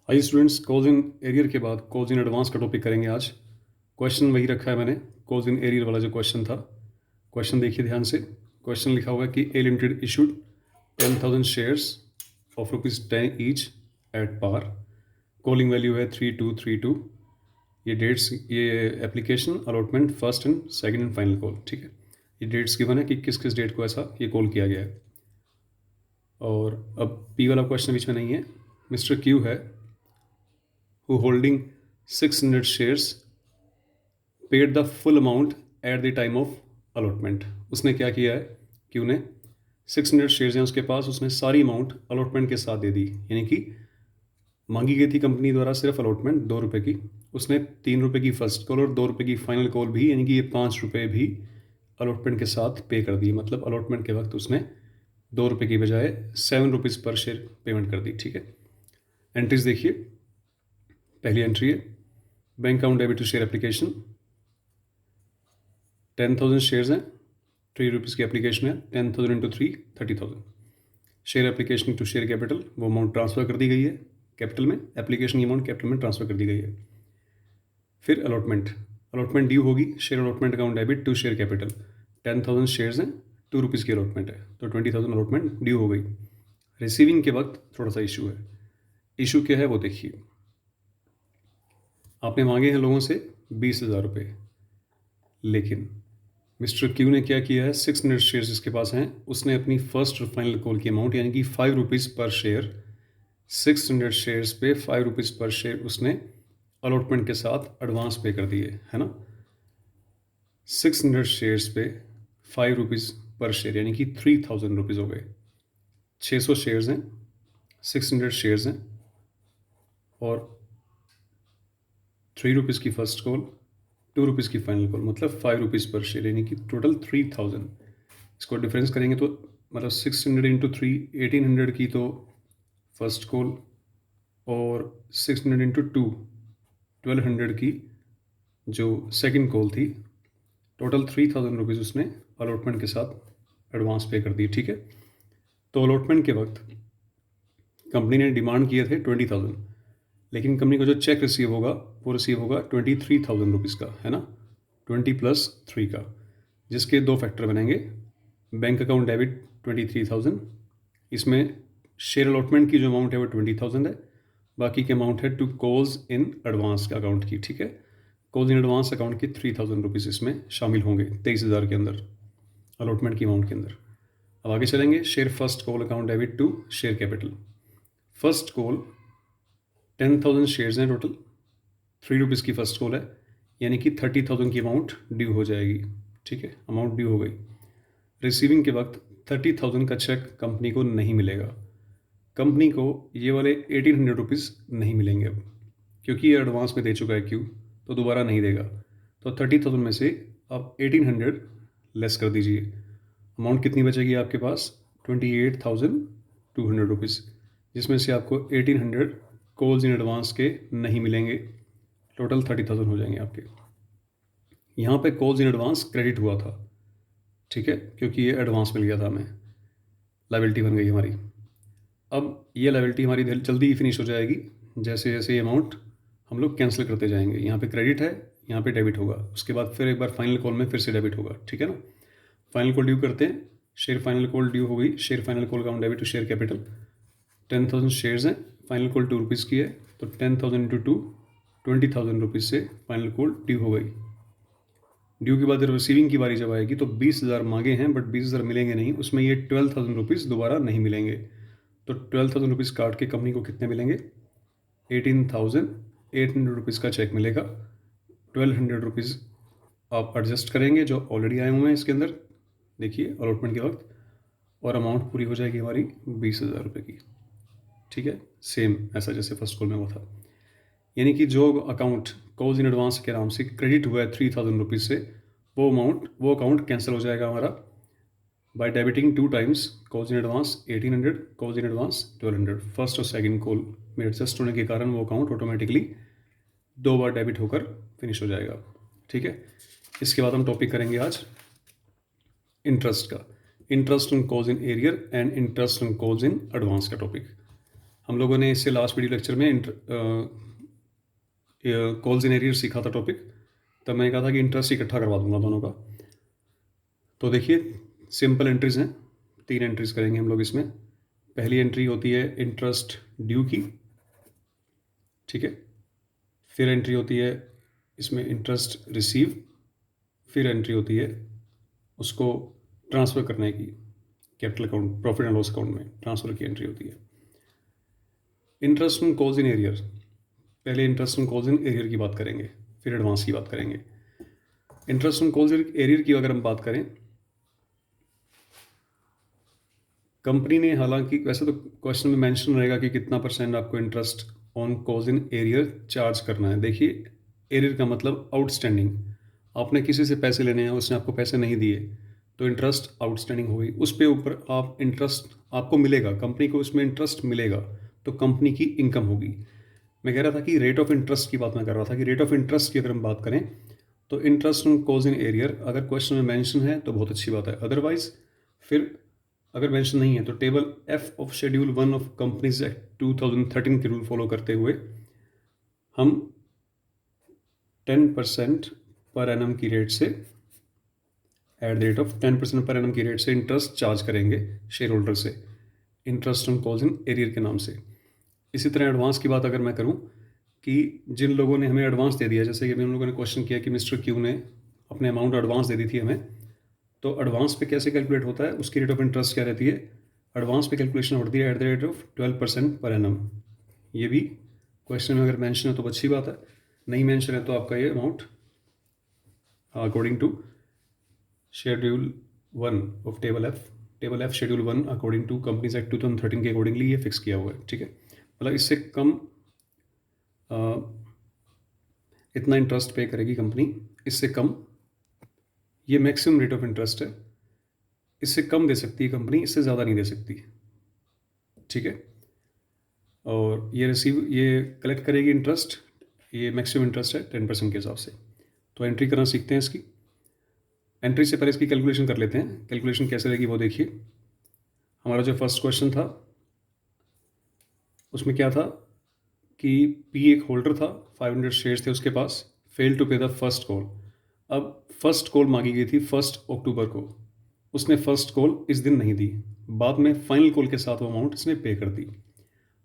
High students, calls in arrear के बाद calls in advance का टॉपिक करेंगे आज। क्वेश्चन वही रखा है मैंने, कॉल्स इन एरियर वाला जो क्वेश्चन था। क्वेश्चन देखिए ध्यान से। क्वेश्चन लिखा हुआ है कि A limited issued 10,000 shares of ₹10 each at par. Calling value है 3232। ये डेट्स, ये application allotment first and second and final call, ठीक है। ये डेट्स गिवन है कि किस किस डेट को ऐसा ये कॉल किया गया है। और अब पी वाला क्वेश्चन बीच में नहीं है। मिस्टर क्यू है who holding 600 shares paid the full amount at the time of allotment। उसने क्या किया है, क्यू ने 600 शेयर्स हैं उसके पास, उसने सारी अमाउंट अलॉटमेंट के साथ दे दी। यानी कि मांगी गई थी कंपनी द्वारा सिर्फ अलॉटमेंट ₹2 की, उसने ₹3 की फर्स्ट कॉल और ₹2 की फाइनल कॉल भी, यानी कि ये ₹5 भी अलॉटमेंट के साथ पे कर दिए। मतलब अलॉटमेंट के वक्त उसने ₹2 की बजाय ₹7 पर शेयर पेमेंट कर दी, ठीक है। एंट्रीज देखिए। पहली एंट्री है bank account debit to share application, 10,000 shares हैं, ₹3 की एप्लीकेशन है, 10,000 into 3 30,000। Share application to share capital, वो अमाउंट ट्रांसफ़र कर दी गई है कैपिटल में, एप्लीकेशन की अमाउंट कैपिटल में ट्रांसफ़र कर दी गई है। फिर अलॉटमेंट, अलॉटमेंट ड्यू होगी, share allotment account debit to share capital, 10,000 shares हैं, ₹2 की अलॉटमेंट है, तो 20,000 अलॉटमेंट ड्यू हो गई। रिसीविंग के वक्त थोड़ा सा इशू है। इशू क्या है वो देखिए। आपने मांगे हैं लोगों से ₹20,000, लेकिन मिस्टर क्यू ने क्या किया है, 600 शेयर्स जिसके पास हैं, उसने अपनी फर्स्ट और फाइनल कॉल की अमाउंट यानी कि ₹5 पर शेयर, 600 शेयर्स पे ₹5 पर शेयर उसने अलॉटमेंट के साथ एडवांस पे कर दिए, है ना। 600 शेयर्स पे ₹5 पर शेयर यानी कि ₹3,000 हो गए। 600 शेयर्स हैं, 600 शेयर्स हैं और ₹3 की फर्स्ट कॉल, ₹2 की फाइनल कॉल, मतलब ₹5 पर शेयर यानी कि टोटल 3,000। इसको डिफरेंस करेंगे तो मतलब 600 इंटू 3 1800 की तो फर्स्ट कॉल और 600 इंटू 2 1200 की जो सेकंड कॉल थी। टोटल ₹3,000 उसने अलॉटमेंट के साथ एडवांस पे कर दी, ठीक है। तो अलॉटमेंट के वक्त कंपनी ने डिमांड किए थे 20,000, लेकिन कंपनी को जो चेक रिसीव होगा वो रिसीव होगा ₹23,000 का, है ना, 20 + 3 का, जिसके दो फैक्टर बनेंगे। बैंक अकाउंट डेबिट 23,000, इसमें शेयर अलॉटमेंट की जो अमाउंट है वो 20,000 है, बाकी की अमाउंट है to calls in advance account की, ठीक है। कॉल्स इन एडवांस अकाउंट के ₹3,000 इसमें शामिल होंगे 23,000 के अंदर, अलॉटमेंट की अमाउंट के अंदर। अब आगे चलेंगे। Share first call account debit to share capital. First call 10,000 shares हैं टोटल, ₹3 की फर्स्ट कॉल है, यानी कि 30,000 की अमाउंट ड्यू हो जाएगी, ठीक है, अमाउंट ड्यू हो गई। रिसीविंग के वक्त 30,000 का चेक कंपनी को नहीं मिलेगा। कंपनी को ये वाले ₹1,800 नहीं मिलेंगे अब, क्योंकि ये एडवांस में दे चुका है क्यू, तो दोबारा नहीं देगा। तो 30,000 में से आप 1,800 लेस कर दीजिए, अमाउंट कितनी बचेगी आपके पास, ₹28,200, जिसमें से आपको 1,800 कॉल्स इन एडवांस के नहीं मिलेंगे। टोटल 30,000 हो जाएंगे आपके। यहाँ पे कॉल्स इन एडवांस क्रेडिट हुआ था, ठीक है, क्योंकि ये एडवांस मिल गया था हमें, लायबिलिटी बन गई हमारी। अब ये लायबिलिटी हमारी जल्दी ही फिनिश हो जाएगी जैसे जैसे ये अमाउंट हम लोग कैंसिल करते जाएंगे। यहाँ पे क्रेडिट है, यहाँ पे डेबिट होगा, उसके बाद फिर एक बार फाइनल कॉल में फिर से डेबिट होगा, ठीक है ना। फाइनल कॉल ड्यू करते हैं। शेयर फाइनल कॉल ड्यू हो गई। Share final call account debit to share capital, 10,000 shares हैं, फाइनल कॉल ₹2 की है, तो 10,000 इंटू 2 ₹20,000 से फाइनल कॉल ड्यू हो गई। ड्यू के बाद रिसीविंग की बारी जब आएगी तो 20,000 मांगे हैं, बट 20,000 मिलेंगे नहीं, उसमें ये ₹12,000 दोबारा नहीं मिलेंगे। तो ₹12,000 काट के कंपनी को कितने मिलेंगे, ₹18,800 का चेक मिलेगा। ₹1,200 आप एडजस्ट करेंगे जो ऑलरेडी आए हुए हैं इसके अंदर, देखिए अलॉटमेंट के वक्त, और अमाउंट पूरी हो जाएगी हमारी ₹20,000 की, ठीक है। सेम ऐसा जैसे फर्स्ट कॉल में हुआ था, यानी कि जो अकाउंट कॉल्स इन एडवांस के नाम से क्रेडिट हुआ है ₹3,000 से, वो अकाउंट कैंसिल हो जाएगा हमारा by debiting 2 times calls in advance 1,800, calls in advance 1,200। First और सेकंड कॉल में एडजस्ट होने के कारण वो अकाउंट ऑटोमेटिकली 2 बार डेबिट होकर फिनिश हो जाएगा, ठीक है। इसके बाद हम टॉपिक करेंगे आज इंटरेस्ट का, interest on calls in arrear and interest on calls in advance का टॉपिक हम लोगों ने इससे लास्ट वीडियो लेक्चर में कॉल्स इन एरियर सीखा था टॉपिक, तब मैंने कहा था कि इंटरेस्ट इकट्ठा करवा दूंगा दोनों का। तो देखिए सिंपल एंट्रीज हैं, 3 एंट्रीज करेंगे हम लोग इसमें। पहली एंट्री होती है इंटरेस्ट ड्यू की, ठीक है। फिर एंट्री होती है इसमें इंटरेस्ट रिसीव, फिर एंट्री होती है उसको ट्रांसफ़र करने की, capital account profit and loss account में ट्रांसफ़र की एंट्री होती है। Interest on calls in arrear, पहले interest on calls in arrear की बात करेंगे, फिर एडवांस की बात करेंगे। Interest on calls in arrear की अगर हम बात करें, कंपनी ने, हालांकि वैसे तो क्वेश्चन में मेंशन रहेगा कि कितना % आपको interest on calls in arrear charge करना है। देखिए एरियर का मतलब आउटस्टैंडिंग, आपने किसी से पैसे लेने हैं, उसने आपको पैसे नहीं दिए तो इंटरेस्ट आउटस्टैंडिंग हो गई, उस पे ऊपर आप इंटरेस्ट आपको मिलेगा, कंपनी को उसमें इंटरेस्ट मिलेगा, तो कंपनी की इनकम होगी। मैं कह रहा था कि रेट ऑफ इंटरेस्ट की बात मैं कर रहा था कि रेट ऑफ इंटरेस्ट की अगर हम बात करें तो interest on calls in arrear अगर क्वेश्चन में मेंशन है तो बहुत अच्छी बात है, अदरवाइज फिर अगर मेंशन नहीं है तो table F of schedule 1 of companies act 2013 के रूल फॉलो करते हुए हम 10% पर एनम की रेट से, at the rate of 10% per annum की रेट से इंटरेस्ट चार्ज करेंगे शेयर होल्डर से, interest on calls in arrear के नाम से। इसी तरह एडवांस की बात अगर मैं करूं कि जिन लोगों ने हमें एडवांस दे दिया, जैसे कि अभी हम लोगों ने क्वेश्चन किया कि मिस्टर क्यू ने अपने अमाउंट एडवांस दे दी थी हमें, तो एडवांस पे कैसे कैलकुलेट होता है, उसकी रेट ऑफ इंटरेस्ट क्या रहती है, एडवांस पे कैलकुलेशन होती है at the rate of 12% per annum. ये भी क्वेश्चन में अगर मेंशन है तो अच्छी बात है, नहीं मेंशन है तो आपका ये amount according to schedule 1 of table F schedule 1 according to companies act 2013 के अकॉर्डिंगली ये फिक्स किया हुआ है, ठीक है। मतलब इससे कम इतना इंटरेस्ट पे करेगी कंपनी, इससे कम, ये मैक्सिमम रेट ऑफ इंटरेस्ट है, इससे कम दे सकती है कंपनी, इससे ज़्यादा नहीं दे सकती, ठीक है। और ये कलेक्ट करेगी इंटरेस्ट, ये मैक्सिमम इंटरेस्ट है 10% के हिसाब से। तो एंट्री करना सीखते हैं इसकी। एंट्री से पहले इसकी कैलकुलेशन कर लेते हैं, कैलकुलेशन कैसे रहेगी वो देखिए। हमारा जो फर्स्ट क्वेश्चन था उसमें क्या था कि पी एक होल्डर था, 500 शेयर्स थे उसके पास, फेल टू पे द फर्स्ट कॉल। अब फर्स्ट कॉल मांगी गई थी 1 अक्टूबर को, उसने फर्स्ट कॉल इस दिन नहीं दी, बाद में फाइनल कॉल के साथ वो अमाउंट इसने पे कर दी।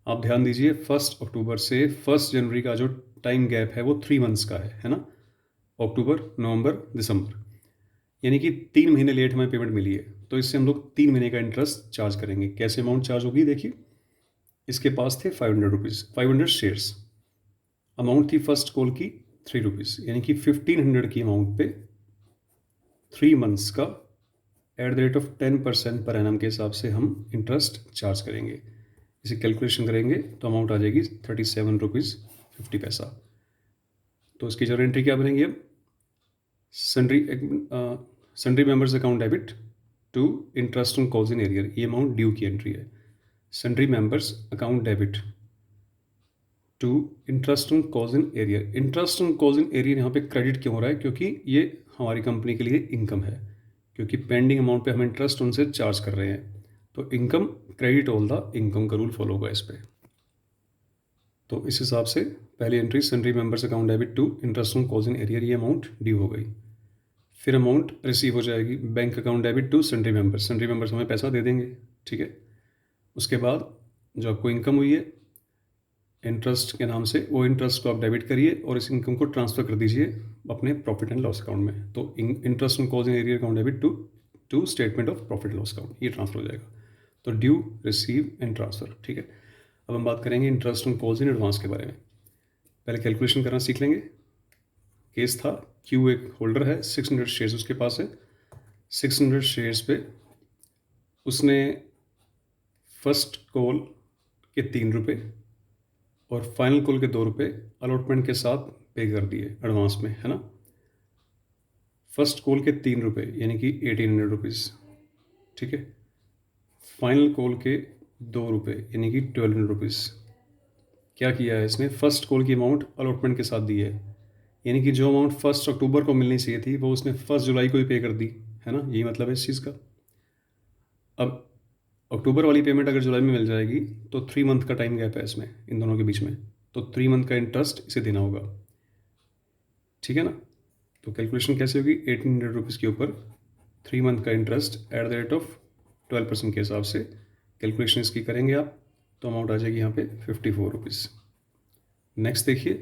आप ध्यान दीजिए 1 अक्टूबर से 1 जनवरी का जो टाइम गैप है वो 3 मंथ्स का है ना, अक्टूबर, नवंबर, दिसंबर, यानी कि 3 महीने लेट हमें पेमेंट मिली है, तो इससे हम लोग 3 महीने का इंटरेस्ट चार्ज करेंगे। कैसे अमाउंट चार्ज होगी देखिए, इसके पास थे 500 रुपीज़, 500 शेयर्स, अमाउंट थी फर्स्ट कॉल की 3 रुपीज़, यानी कि 1500 की अमाउंट पे 3 मंथ्स का at the rate of 10% per annum के हिसाब से हम इंटरेस्ट चार्ज करेंगे। इसे कैलकुलेशन करेंगे तो अमाउंट आ जाएगी 37 रुपीज़ 50 पैसा। तो इसकी जर्नल एंट्री क्या बनेगी अब, sundry members account debit to interest on calls in arrear, ये अमाउंट ड्यू की एंट्री है। Sundry members account debit to interest on calls in arrear, interest on calls in arrear यहाँ पे क्रेडिट क्यों हो रहा है, क्योंकि ये हमारी कंपनी के लिए इनकम है, क्योंकि पेंडिंग अमाउंट पे हम इंटरेस्ट उनसे चार्ज कर रहे हैं, तो income credit all the income का रूल फॉलो होगा इस पर। तो इस हिसाब से पहली entry sundry members account debit to interest on calls in arrear, ये अमाउंट ड्यू हो गई। फिर अमाउंट रिसीव हो जाएगी bank account debit to sundry members हमें पैसा दे देंगे, ठीक है। उसके बाद जो आपको इनकम हुई है इंटरेस्ट के नाम से, वो इंटरेस्ट को आप डेबिट करिए और इस इनकम को ट्रांसफ़र कर दीजिए अपने प्रॉफिट एंड लॉस अकाउंट में। तो interest on calls in arrear account debit to statement of profit loss account, ये ट्रांसफर हो जाएगा। तो ड्यू, रिसीव एंड ट्रांसफ़र, ठीक है। अब हम बात करेंगे interest on calls in advance के बारे में। पहले कैलकुलेशन करना सीख लेंगे। केस था क्यू एक होल्डर है, 600 शेयर्स उसके पास है, 600 शेयर्स पे उसने फर्स्ट कॉल के 3 रुपये और फाइनल कॉल के 2 रुपये अलॉटमेंट के साथ पे कर दिए एडवांस में, है ना। फर्स्ट कॉल के 3 रुपये यानी कि 1800 रुपीज़, ठीक है। फाइनल कॉल के 2 रुपये यानी कि 1200 रुपीज़। क्या किया है इसने, फर्स्ट कॉल की अमाउंट अलॉटमेंट के साथ दी है, यानी कि जो अमाउंट 1 अक्टूबर को मिलनी चाहिए थी वो उसने 1 जुलाई को ही पे कर दी, है ना, यही मतलब है इस चीज़ का। अब अक्टूबर वाली पेमेंट अगर जुलाई में मिल जाएगी तो 3 मंथ का टाइम गैप है इसमें, इन दोनों के बीच में, तो 3 मंथ का इंटरेस्ट इसे देना होगा, ठीक है ना। तो कैलकुलेशन कैसे होगी, 1800 रुपीज़ के ऊपर 3 मंथ का interest at the rate of 12% के हिसाब से कैलकुलेशन इसकी करेंगे आप, तो अमाउंट आ जाएगी यहाँ पे 54 रुपीज़। नेक्स्ट देखिए,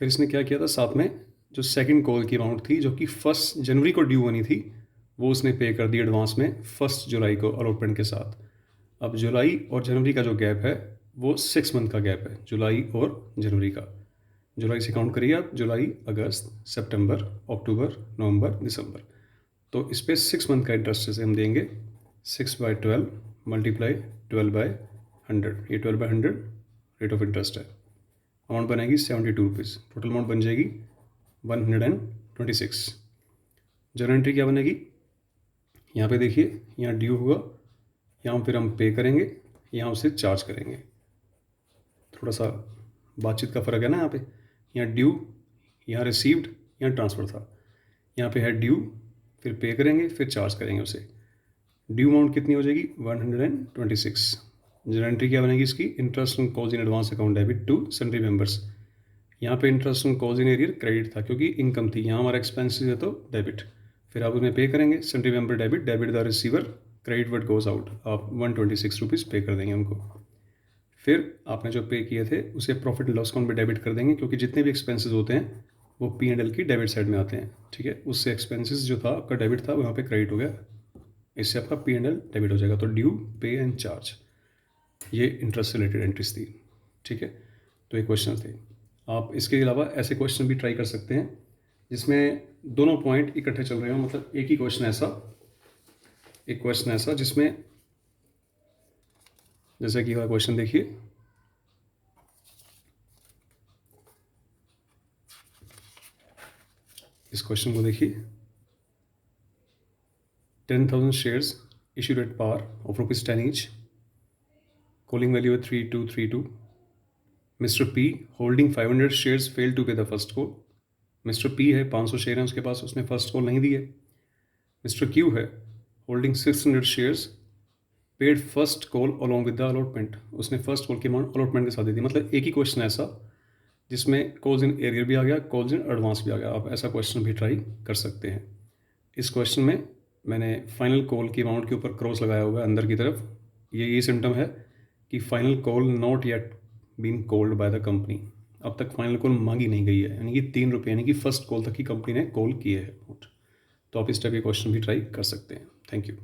फिर इसने क्या किया था, साथ में जो सेकंड कॉल की अमाउंट थी जो कि 1 जनवरी को ड्यू बनी थी, वो उसने पे कर दी एडवांस में 1 जुलाई को अलॉटमेंट के साथ। अब जुलाई और जनवरी का जो गैप है वो 6 मंथ का गैप है, जुलाई और जनवरी का। जुलाई से काउंट करिए आप, जुलाई, अगस्त, सितंबर, अक्टूबर, नवंबर, दिसंबर। तो इस पर 6 मंथ का इंटरेस्ट से हम देंगे 6/12 मल्टीप्लाई 12/100, ये 12/100 रेट ऑफ इंटरेस्ट है। अमाउंट बनेगी 72 रुपीज़, टोटल अमाउंट बन जाएगी 126। जर्नल एंट्री क्या बनेगी, यहाँ पे देखिए, यहाँ ड्यू होगा, यहाँ फिर हम पे करेंगे, यहाँ उसे चार्ज करेंगे। थोड़ा सा बातचीत का फ़र्क है ना यहाँ पे, यहाँ ड्यू, यहाँ रिसीव्ड, यहाँ ट्रांसफ़र था। यहाँ पे है ड्यू, फिर पे करेंगे, फिर चार्ज करेंगे उसे। ड्यू अमाउंट कितनी हो जाएगी, 126। जर्नल एंट्री क्या बनेगी इसकी, interest on calls in advance account debit to sundry members. यहाँ पे interest on calls in arrear credit था क्योंकि इनकम थी, यहाँ हमारा एक्सपेंसेस है तो डेबिट, फिर आप उसमें पे करेंगे, sundry member debit, debit the receiver, credit word goes out, आप 126 रुपीज़ पे कर देंगे उनको। फिर आपने जो पे किए थे उसे प्रॉफिट एंड लॉस अकाउंट में डेबिट कर देंगे, क्योंकि जितने भी एक्सपेंसेस होते हैं वो P&L की डेबिट साइड में आते हैं, ठीक है। उससे एक्सपेंसेस जो था आपका डेबिट था वो यहाँ पे क्रेडिट हो गया, इससे आपका P&L डेबिट हो जाएगा। तो ड्यू, पे एंड चार्ज, ये इंटरेस्ट रिलेटेड एंट्रीज थी, ठीक है। तो ये क्वेश्चन थे। आप इसके अलावा ऐसे क्वेश्चन भी ट्राई कर सकते हैं जिसमें दोनों पॉइंट इकट्ठे चल रहे हो, मतलब एक ही क्वेश्चन ऐसा, एक क्वेश्चन ऐसा जिसमें जैसे कि वाला क्वेश्चन देखिए, इस क्वेश्चन को देखिए, 10,000 shares issued at par of ₹10 each, calling value है 3232. Mr. P holding 500 shares failed to pay the first call. Mr. P है 500 शेयर हैं उसके पास, उसने फर्स्ट कॉल नहीं दी है। Mr. Q है holding 600 shares, paid first call along with the allotment, उसने first call की अमाउंट अलॉटमेंट के साथ दी थी। मतलब एक ही क्वेश्चन ऐसा जिसमें कॉल्स इन एरियर भी आ गया, कॉल्स इन एडवांस भी आ गया। आप ऐसा क्वेश्चन भी ट्राई कर सकते हैं। इस क्वेश्चन में मैंने फाइनल कॉल की अमाउंट के ऊपर क्रॉस लगाया हुआ है अंदर की तरफ, ये सिम्टम है कि final call not yet been called by the company, अब तक फाइनल कॉल मांगी नहीं गई है, यानी कि 3 रुपये, यानी कि फर्स्ट कॉल तक ही कंपनी ने कॉल किए है। तो आप इस टाइप के क्वेश्चन भी ट्राई कर सकते हैं। Thank you.